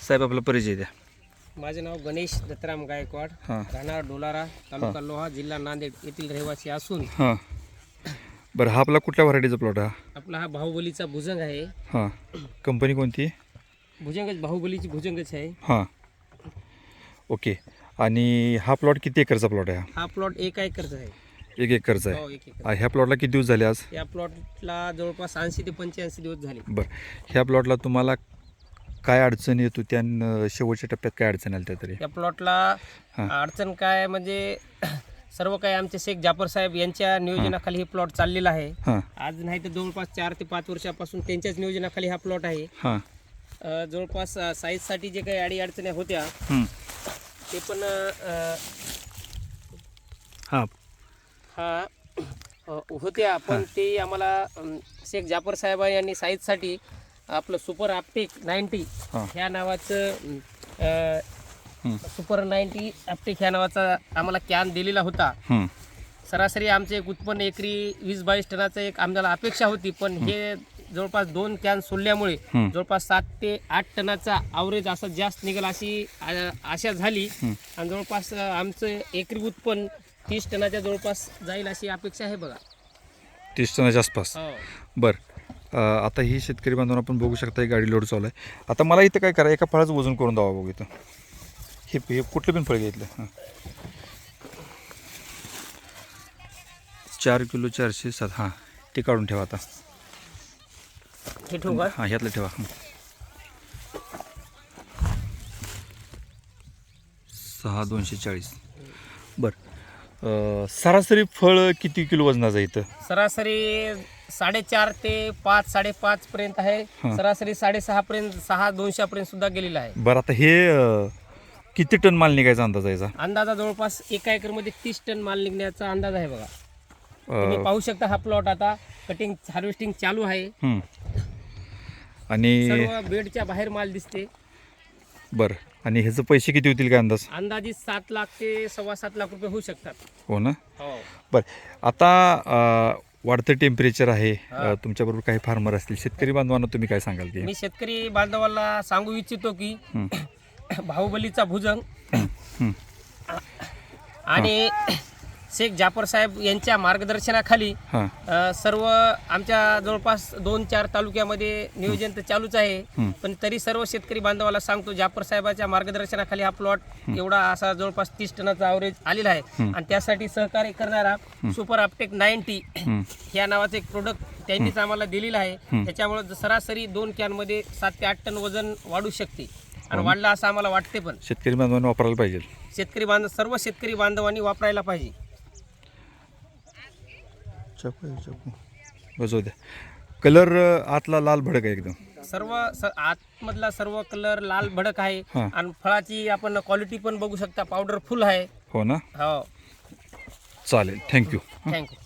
साहेब आपला परिचय द्या. माझे नाव गणेश दत्तराम गायकवाड, हां राहणार डोलारा, तालुका लोहा, जिल्हा नांदेड येथील रहिवासी असून हां. बरं, हा आपला कुठल्या व्हरायटीचा प्लॉट हा? आपला हा बाहुबलीचा भुजंग आहे. हां. कंपनी कोणती? भुजंगच, बाहुबलीची भुजंगच आहे. हां. ओके. आणि हा प्लॉट किती एकरचा प्लॉट आहे? हा प्लॉट 1 एकरचा आहे. 1 एकरचा हो, आहे. 1 एकर. ह्या प्लॉटला किती दिवस झाले आज? या प्लॉटला जवळपास 80 ते 85 दिवस झाले. बरं, ह्या प्लॉटला तुम्हाला काय अडचण येत होती आणि शेवटच्या टप्प्यात काय अडचण आली त्या तरी? या प्लॉटला हां. अडचण काय म्हणजे सर्व काही आमचे शेख जाफर साहेब यांच्या नियोजनाखाली हे प्लॉट चाललेला आहे. हां आज नाही तर जवळपास 4 ते 5 वर्षापासून त्यांच्याच नियोजनाखाली हा प्लॉट आहे. हां. जवळपास साईजसाठी जे काही अडीअडचणी होत्या ते पण हां होत्या, पण ते आम्हाला शेख जाफर साहेब यांनी साईजसाठी आपलं सुपर आपटेक 90 ह्या नावाचं सुपर 90 आपटेक ह्या नावाचा आम्हाला कॅन दिलेला होता. सरासरी आमचे एक उत्पन्न एकरी 20-22 टनाचं एक आम्हाला अपेक्षा होती, पण हे जवळपास 2 कॅन सोडल्यामुळे जवळपास 7 ते 8 टनाचा ॲव्हरेज असं जास्त निघेल अशी आशा झाली आणि जवळपास आमचं एकरी उत्पन्न 30 टनाच्या जवळपास जाईल अशी अपेक्षा आहे बघा. 30 टनाच्या आसपास. हो. बरं, आता ही शेतकरी बांधवांना आपण बघू शकता, गाडी लोड चालू आहे. आता मला इथं काय करा, एका फळाचं वजन करून द्यावा बघू इथं. हे कुठलं पण फळ घेतलं? हां. 4 किलो 407. हां, ते काढून ठेवा आता. हे ठेवू का? हां, ह्यातलं ठेवा. 6,240. बरं, सरासरी फळ किती किलो वजनाचं आहे इथं? सरासरी 4.5 ते 5-5.5 पर्यंत आहे. सरासरी 6.5 पर्यंत 6,200 पर्यंत सुद्धा गेलेला आहे. बरं, आता हे किती टन माल निघायचा अंदाज आहे याचा? अंदाजा जवळपास 1 एकरमध्ये 30 टन माल निघण्याचा अंदाज आहे बघा. तुम्ही पाहू शकता हा प्लॉट आता कटिंग हार्वेस्टिंग चालू आहे. आणि सर्व बेडच्या बाहेर माल दिसते. बरं, आणि ह्याचे पैसे किती होतील काय अंदाज? अंदाजित 7 लाख ते 7.25 लाख रुपये होऊ शकतात. हो ना. हो. बरं, आता वाढतं टेम्परेचर आहे, तुमच्याबरोबर काही फार्मर असतील, शेतकरी बांधवांना तुम्ही काय सांगाल की? मी शेतकरी बांधवाला सांगू इच्छितो की बाहुबलीचा भुजंग आणि शेख जाफर साहेब यांच्या मार्गदर्शनाखाली सर्व आमच्या जवळपास 2-4 तालुक्यामध्ये नियोजन तर चालूच आहे, पण तरी सर्व शेतकरी बांधवाला सांगतो जाफर साहेबाच्या मार्गदर्शनाखाली हा प्लॉट एवढा असा जवळपास 30 टनाचा ॲव्हरेज आलेला आहे. आणि त्यासाठी सहकार्य करणारा सुपर आपटेक 90 ह्या नावाचं एक प्रोडक्ट त्यांनीच आम्हाला दिलेलं आहे. त्याच्यामुळे सरासरी 2 कॅनमध्ये 7 ते 8 टन वजन वाढू शकते आणि वाढलं असं आम्हाला वाटते. पण शेतकरी बांधवांनी वापरायला पाहिजे. सर्व शेतकरी बांधवांनी वापरायला पाहिजे. बजू द्या. कलर आतला लाल भडक आहे एकदम. सर्व आतमधला सर्व कलर लाल भडक आहे आणि फळाची आपण क्वालिटी पण बघू शकता, पावडर फुल आहे. हो ना. हो, चालेल. थँक्यू. थँक्यू.